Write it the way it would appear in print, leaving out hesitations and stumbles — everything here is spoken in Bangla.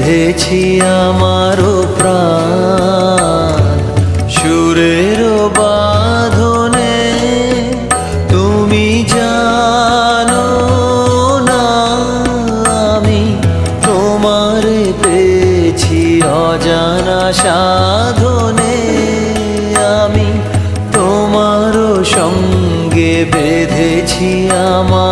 বেঁধেছি আমারও প্রাণ সুরের বাঁধনে। তুমি জানো না আমি তোমারে পেয়েছি অজানা সাধনে। আমি তোমারও সঙ্গে বেঁধেছি আমার